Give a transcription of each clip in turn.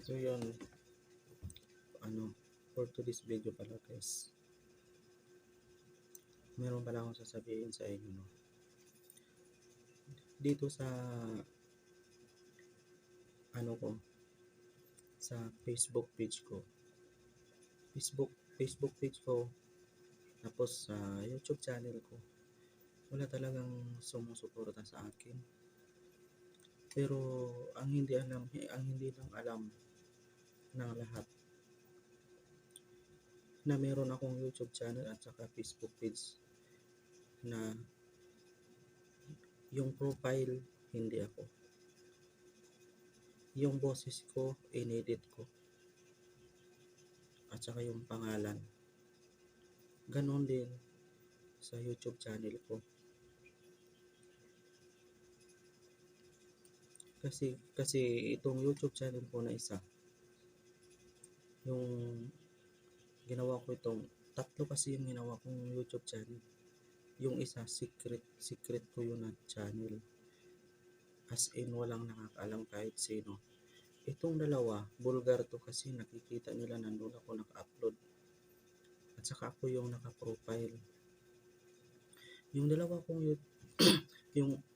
So yun, for today's video pala guys, meron pala akong sasabihin sa inyo, no? Dito sa ko, sa Facebook page ko, Facebook page ko, tapos sa YouTube channel ko, wala talagang sumusuporta sa akin. Pero ang hindi lang alam ng lahat na meron akong YouTube channel at saka Facebook page na yung profile hindi ako. Yung boses ko, inedit ko. At saka yung pangalan. Ganon din sa YouTube channel ko. Kasi itong YouTube channel ko na isa, yung ginawa ko tatlo kasi yung ginawa kong YouTube channel. Yung isa, secret ko yun na channel. As in, walang nakakaalam kahit sino. Itong dalawa, vulgar to kasi nakikita nila nandun ako naka-upload. At saka ako yung naka-profile. Yung dalawa kong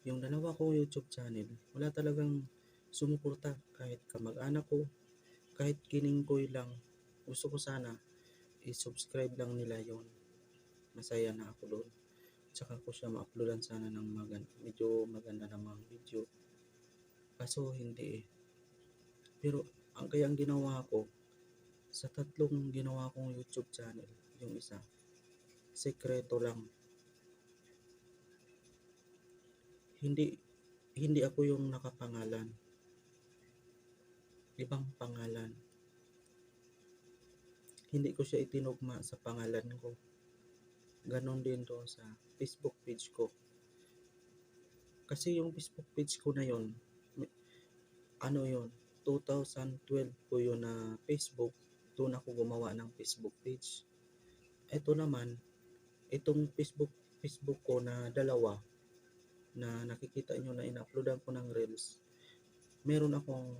yung dalawa kong YouTube channel, wala talagang sumuporta kahit kamag-anak ko, kahit kiningkoy lang. Gusto ko sana i-subscribe lang nila yon. Masaya na ako doon. Tsaka ko siya ma-uploadan sana ng medyo maganda na mga video. Kaso hindi eh. Pero ang kayang ginawa ko, sa tatlong ginawa kong YouTube channel, yung isa, sekreto lang. Hindi ako yung nakapangalan. Ibang pangalan. Hindi ko siya itinugma sa pangalan ko. Ganon din doon sa Facebook page ko. Kasi yung Facebook page ko na yon, 2012 ko yun na Facebook. Doon ako gumawa ng Facebook page. Ito naman, itong Facebook ko na dalawa, na nakikita nyo na in-uploadan ko ng reels, meron akong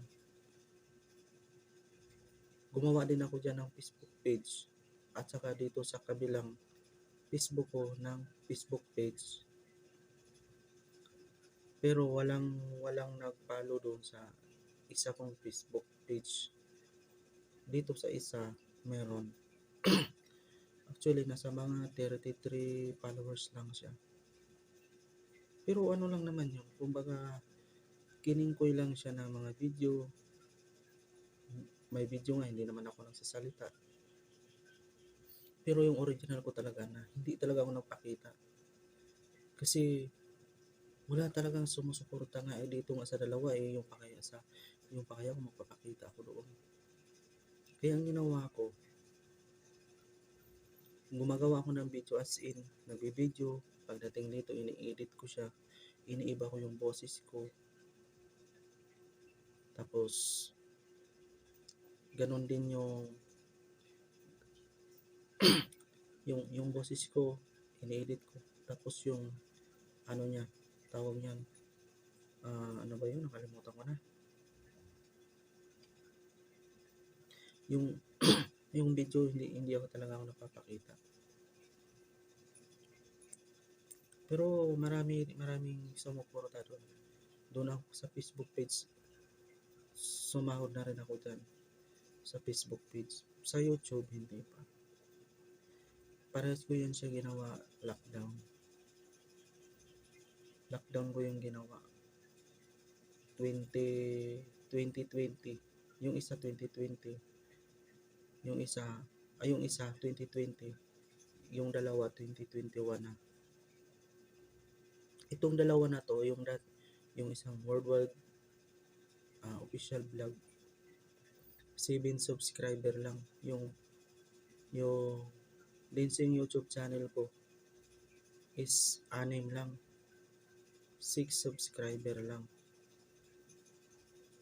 gumawa din ako dyan ng Facebook page, at saka dito sa kabilang Facebook ko ng Facebook page. Pero walang nag-follow doon sa isa kong Facebook page. Dito sa isa meron. Actually nasa mga 33 followers lang siya. Pero ano lang naman yun, kumbaga kiningkoy lang siya ng mga video. May video nga, hindi naman ako nagsasalita. Pero yung original ko talaga na hindi talaga ako nagpakita. Kasi wala talagang sumusuporta nga dito nga sa dalawa yung pakaya ko magpapakita ako doon. Kaya ang ginawa ko, gumagawa ako ng video as in, nagbi-video, pagdating dito ini-edit ko siya, iniiba ko yung boses ko. Tapos ganon din yung boses ko, ini-edit ko. Tapos yung niya, tawag niyan, ano ba yun, nakalimutan ko na. Yung video, hindi ako talaga ako napapakita. Pero maraming sumuporta doon. Doon ako sa Facebook page, sumahod na rin ako dyan sa Facebook page. Sa YouTube, hindi pa. Parehas ko yan siya ginawa lockdown. Lockdown ko yung ginawa 2020. Yung isa 2020. Yung isa 2020. Yung dalawa 2021 na. Itong dalawa na to, yung isang worldwide official vlog, 7 subscriber lang. Yung Dinseng YouTube channel ko is 6 lang. 6 subscriber lang.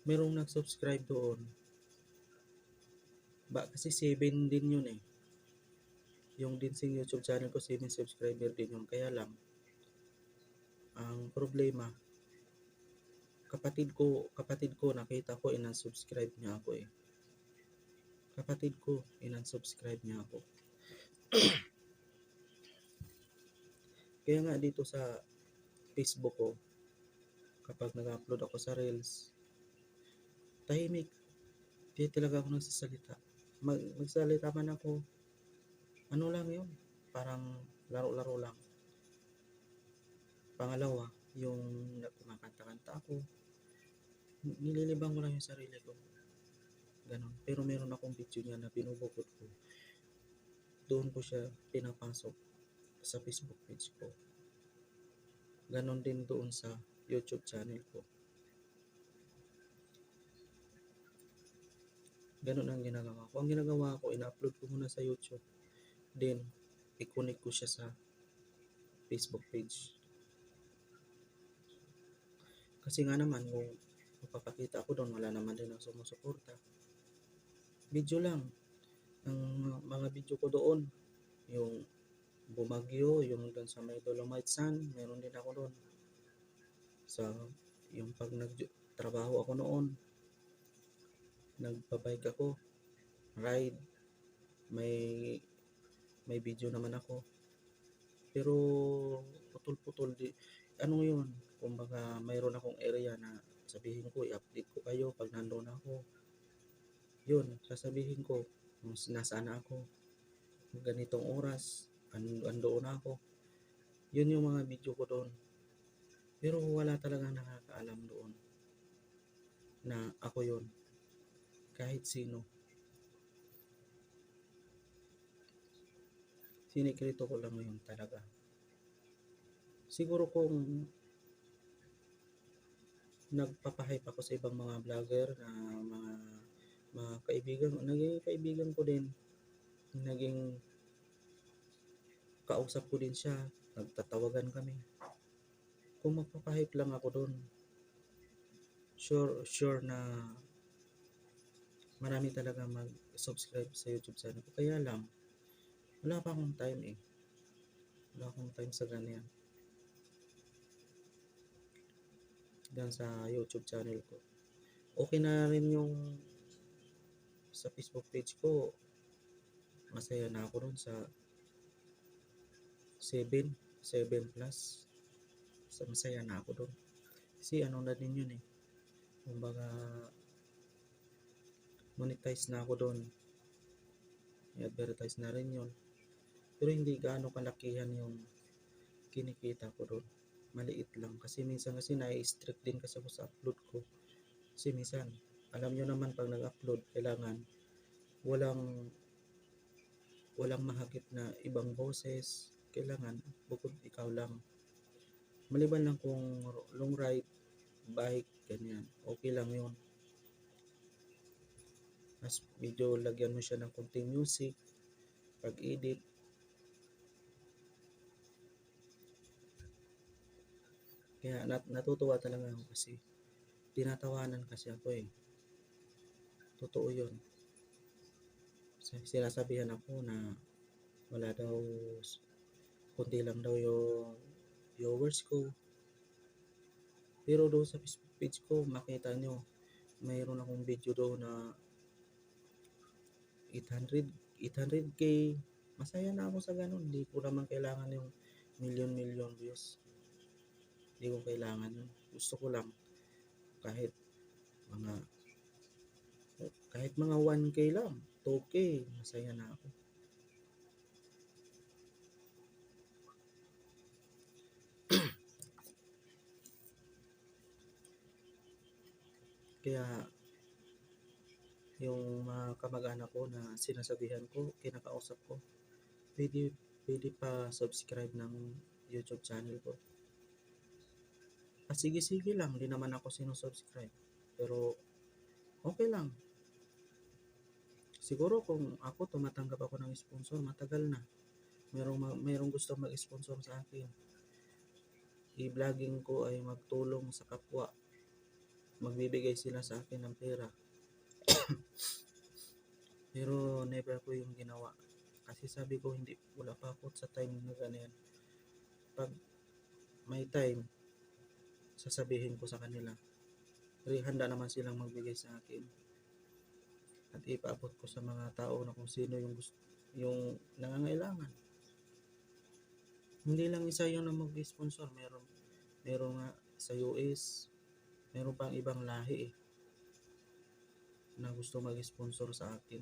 Merong nag-subscribe doon. Kasi 7 din yun eh. Yung Dinseng YouTube channel ko, 7 subscriber din yun. Kaya lang, ang problema, kapatid ko nakita ko subscribe niya ako eh. Kapatid ko, in-unsubscribe niya ako. Kaya nga dito sa Facebook ko, kapag nag-upload ako sa Reels, tahimik. Di talaga ako nagsasalita. Magsalita man ako, ano lang yun, parang laro-laro lang. Pangalawa, yung kumakanta-kanta ako, nililibang ko lang yung sarili ko. Ganon. Pero meron akong video niya na binubukod ko. Doon ko siya pinapasok sa Facebook page ko. Ganon din doon sa YouTube channel ko. Ganon ang ginagawa ko. Ang ginagawa ko, ina-upload ko muna sa YouTube. Then, i-connect ko siya sa Facebook page. Kasi nga naman, kung magpapakita ako doon, wala naman din ang sumusuporta. Video lang. Ang mga video ko doon, yung bumagyo, yung doon sa may Dolomite Sun, meron din ako doon. Sa yung pag nagtrabaho ako noon, nagpa-bike ako, ride, may video naman ako. Pero putol-putol di ano yun, kumbaga mayroon akong area na sabihin ko i-update ko kayo pag nandoon ako. Yun, sasabihin ko kung nasaan ako, ganitong oras, andoon ako. Yun yung mga video ko doon. Pero wala talagang nakakaalam doon na ako yun. Kahit sino. Sinikrito ko lang yun talaga. Siguro kung nagpapahype ako sa ibang mga vlogger na mga kaibigan, naging kaibigan ko din, naging kausap ko din siya, nagtatawagan kami. Kung magpapahype lang ako doon, sure na marami talaga mag-subscribe sa YouTube channel ko. Kaya lang, wala pa akong time eh. Wala akong time sa ganyan. Diyan sa YouTube channel ko. Okay na rin yung sa Facebook page ko. Masaya na ako doon sa 7 plus. Masaya na ako doon. Kasi ano na din yun eh. Kumbaga monetize na ako doon. I-advertise na rin yun. Pero hindi gaano kalakihan yung kinikita ko doon. Maliit lang. Kasi minsan kasi na-strict din kasi ako sa upload ko. Kasi minsan, alam nyo naman pag nag-upload, kailangan walang mahagip na ibang boses. Kailangan bukod ikaw lang. Maliban lang kung long ride, bike, ganyan. Okay lang yun. Mas video, lagyan mo siya ng konting music, pag-edit. Kaya natutuwa talaga ako kasi tinatawanan kasi ako eh. Totoo yun. Sinasabihan ako na wala daw, kunti lang daw yung viewers ko. Pero doon sa Facebook page ko, makita nyo, mayroon akong video doon na 800k. Masaya na ako sa ganun. Hindi ko naman kailangan yung million views. Hindi ko kailangan yun. Gusto ko lang kahit mga 1k lang, 2k, masaya na ako. Kaya yung mga kamag-anak ko na sinasabihan ko, kinakausap ko, pwede pa subscribe ng YouTube channel ko. Sige lang, di naman ako sinusubscribe. Pero okay lang. Siguro kung ako tumatanggap ako ng sponsor, matagal na. Merong gusto mag-sponsor sa akin. I-vlogging ko ay magtulong sa kapwa. Magbibigay sila sa akin ng pera. Pero never ko yung ginawa. Kasi sabi ko, wala pa ako sa time na ganyan. Pag may time, sasabihin ko sa kanila. Pero handa naman silang magbigay sa akin. At at ipaabot ko sa mga tao na kung sino yung nangangailangan. Hindi lang isa yun na mag-sponsor, meron nga sa US, meron pang ibang lahi na gusto mag-sponsor sa akin.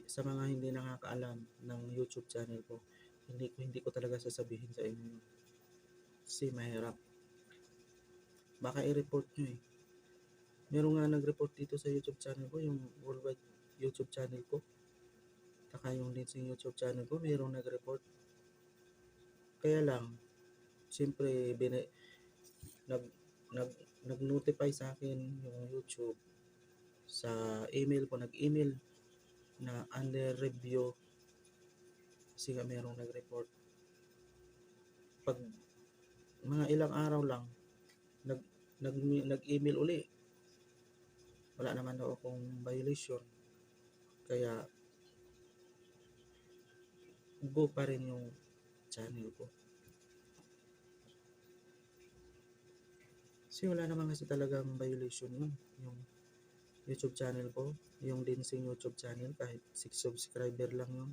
Sa mga hindi nakakaalam ng YouTube channel ko, hindi ko talaga sasabihin sa inyo kasi mahirap. Baka i-report nyo Meron nga nag-report dito sa YouTube channel ko, yung worldwide YouTube channel ko. Saka yung din sa YouTube channel ko, mayroong nag-report. Kaya lang, siyempre, nag, nag, nag-notify sa akin yung YouTube sa email ko, nag-email na under review kasi nga mayroong nag-report. Pag mga ilang araw lang, nag-email uli. Wala naman daw akong violation. Kaya, go pa rin yung channel ko. Kasi wala naman kasi talagang violation yun. Yung YouTube channel ko, yung Dinseng YouTube channel, kahit 6 subscriber lang yun.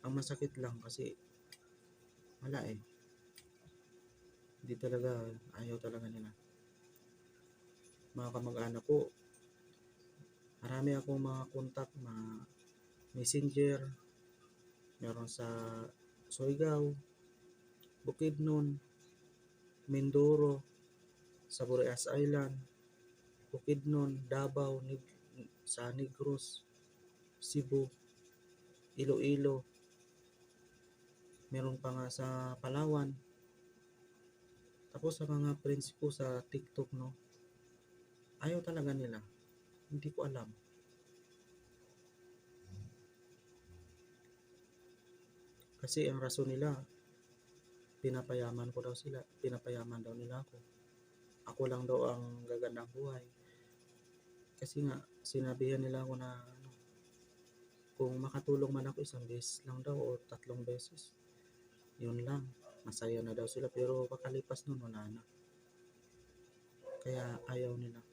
Ang masakit lang kasi wala Hindi talaga, ayaw talaga nila. Mga kamag-anak ko, marami akong mga contact, mga messenger, meron sa Surigao, Bukidnon, Mindoro, sa Boreas Island, Bukidnon, Davao, sa Negros, Cebu, Iloilo, meron pa nga sa Palawan. Tapos sa mga friends ko sa TikTok, ayaw talaga nila. Hindi ko alam. Kasi ang rason nila, pinapayaman ko daw sila. Pinapayaman daw nila ako. Ako lang daw ang gagandang buhay. Kasi nga, sinabihan nila ako na kung makatulong man ako 1 beses lang daw o 3 beses, yun lang. Masaya na daw sila. Pero pakalipas nun, wala na. Kaya ayaw nila.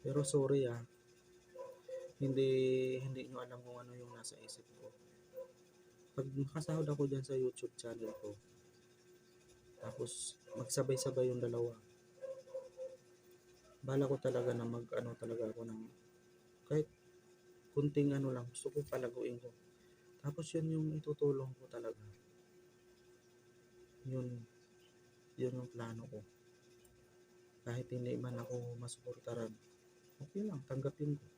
Pero sorry hindi nyo alam kung ano yung nasa isip ko. Pag nakasahod ako dyan sa YouTube channel ko, tapos magsabay-sabay yung dalawa, bala ko talaga na talaga ako ng kahit kunting lang, gusto ko palaguin ko. Tapos yun yung itutulong ko talaga. Yun yung plano ko. Kahit hindi man ako masuportaran, okay lang, tanggapin ko.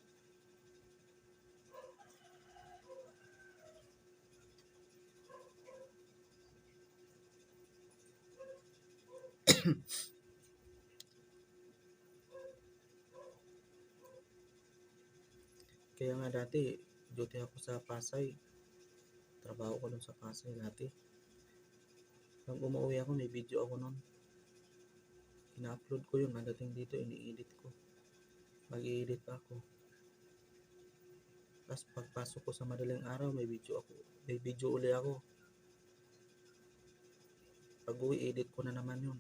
Kaya nga dati, duty ako sa Pasay. Trabaho ko dun sa Pasay dati. Nang umuwi ako, may video ako nun. Ina-upload ko yun. Nadating dito, ini-edit ko. Mag-i-edit pa ako. Tapos pagpasok ko sa madaling araw, may video uli ako. Pag uwi, edit ko na naman yun.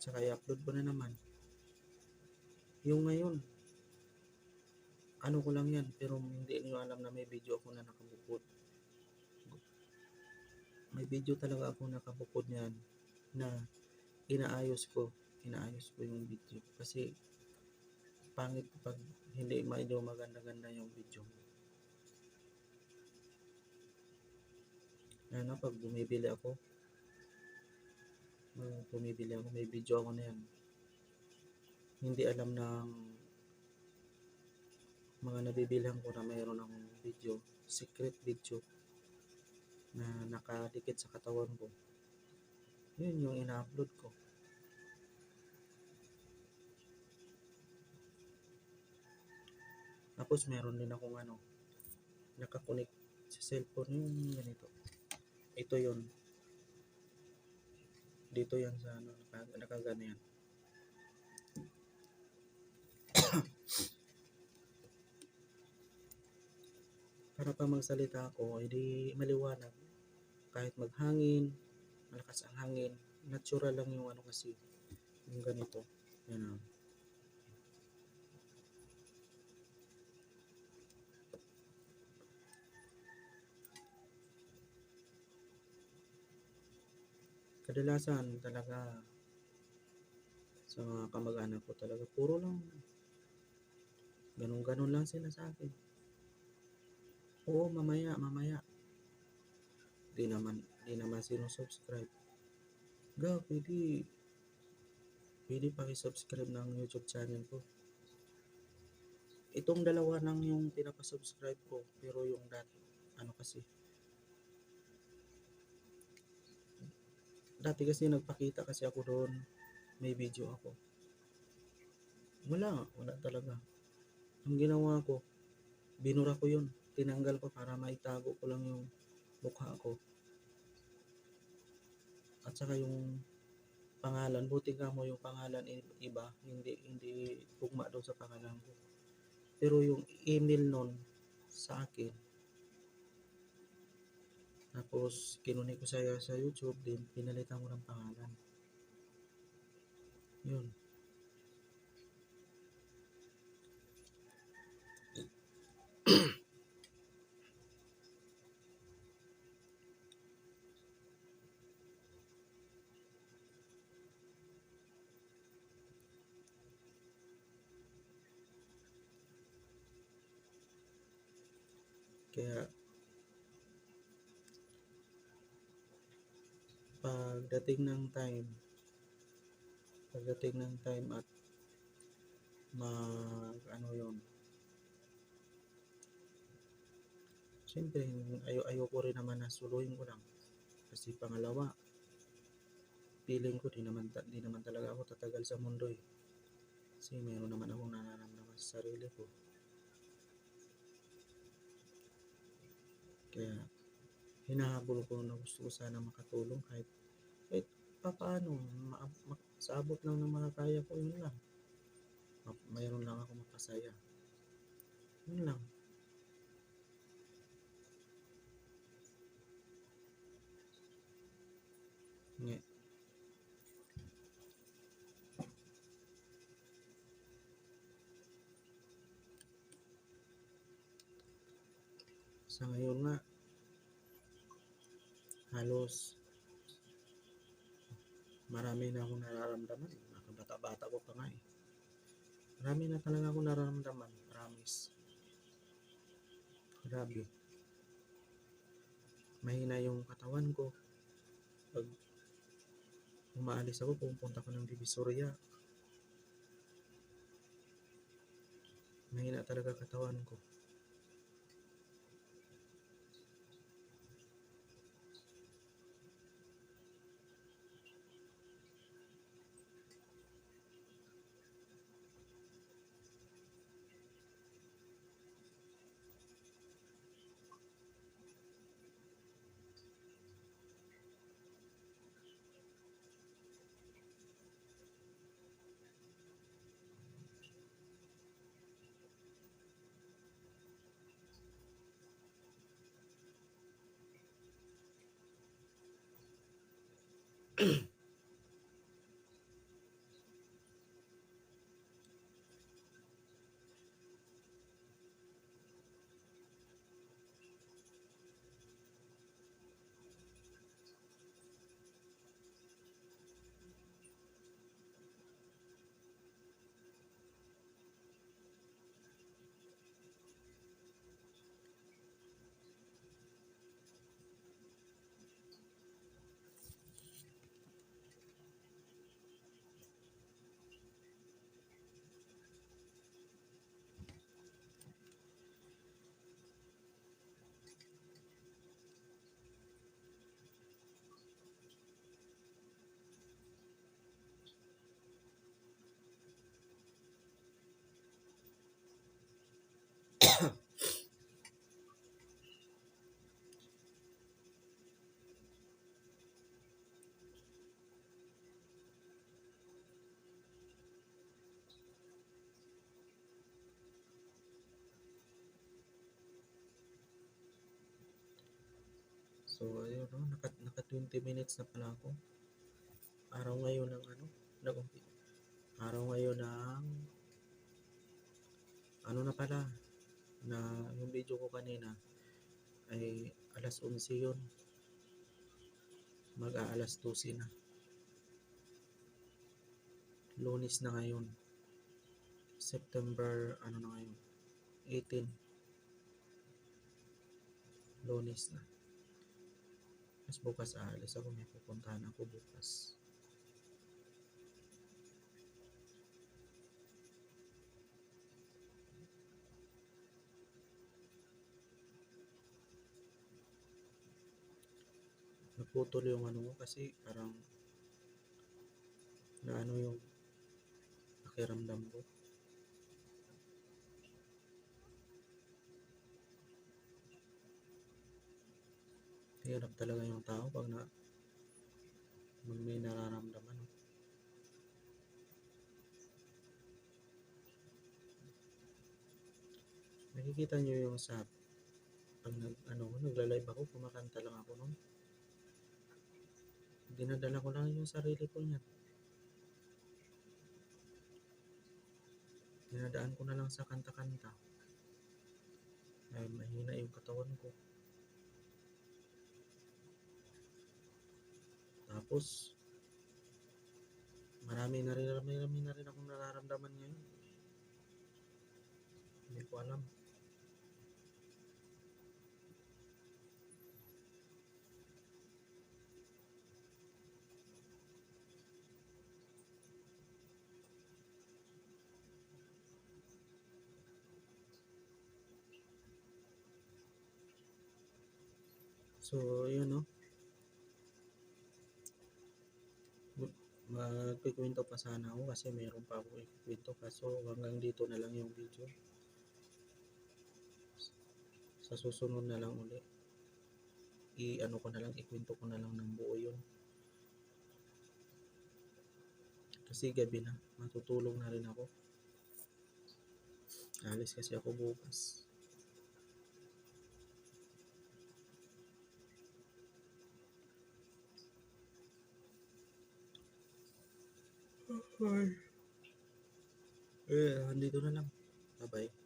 Tsaka i-upload ko na naman. Yung ngayon, ano ko lang yan, pero hindi niyo alam na may video ako na nakabukod. May video talaga ako nakabukod niyan na inaayos ko yung video. Kasi pangit pag hindi medyo maganda-ganda yung video. Pag bumibili ako, may video ako na yan. Hindi alam ng mga nabibilhan ko na mayroon akong video, secret video na nakadikit sa katawan ko. Yun yung ina-upload ko. Tapos meron din akong nakakunik sa cellphone yung ganito. Ito yun. Dito yan sa nakagana yan. Para pa magsalita ako, hindi maliwanag. kahit maghangin, malakas ang hangin, natural lang yung ano kasi, yung ganito. Yan o. Kadalasan talaga sa mga kamag-anak ko talaga, puro lang ganun-ganun lang sila sa akin. Oo, mamaya, mamaya. Di naman sinusubscribe. Ga, pwede paki-subscribe ng YouTube channel ko. Itong dalawa lang yung pinapasubscribe ko, pero yung ano kasi, dati kasi nagpakita kasi ako doon, may video ako. Wala talaga. Ang ginawa ko, binura ko yun. Tinanggal ko para maitago ko lang yung mukha ko. At saka yung pangalan, buti nga mo yung pangalan iba, hindi tugma doon sa pangalan ko. Pero yung email nun sa akin, tapos kinunik ko sa YouTube din, pinalitan ko ng pangalan. Yun. Kaya pagdating ng time at ano yun, siyempre ayoko rin naman na suluhin ko lang, kasi pangalawa, feeling ko di naman talaga ako tatagal sa mundo eh, kasi meron naman akong nararamdaman sa sarili ko. Kaya hinahabol ko na gusto ko sana makatulong kahit papaano, sa abot lang ng makakaya ko, yun lang. Mayroon lang ako mapasaya. Yun lang. Nga. Sa ngayon nga, halos marami na akong nararamdaman. Nakabata-bata ko pa nga eh. Marami na talaga akong nararamdaman. Promise. Grabe. Mahina yung katawan ko. Pag umaalis ako, pupunta ko ng Divisoria. Mahina talaga katawan ko. So, ayun, no? Naka 20 minutes na pala ako. Araw ngayon ng ano, araw ngayon ng, ano na pala, na yung video ko kanina ay alas 11 yun. Mag-aalas 12 na. Lunes na ngayon. September, ano na ngayon? 18. Lunes na. Mas bukas aalis ako. May pupuntahan ako bukas. Naputol yung ano ko kasi parang na ano yung pakiramdam ko. Hirap talaga yung tao pag may nararamdaman. No? Nakikita nyo yung sa pag nagla-live ako, kumakanta lang ako nun. Dinadala ko lang yung sarili ko niyan. Dinadaan ko na lang sa kanta-kanta. Ay, mahina yung katawan ko. Tapos, marami na rin akong nararamdaman ngayon. Hindi ko alam. So, yun no. Magkikwento pa sana ako kasi mayroon pa ako ikikwento. Kaso hanggang dito na lang yung video. Sa susunod na lang ulit. Ikwento ko na lang ng buo yun. Kasi gabi na. Matutulog na rin ako. Alis kasi ako bukas. Andito na lang. Bye-bye.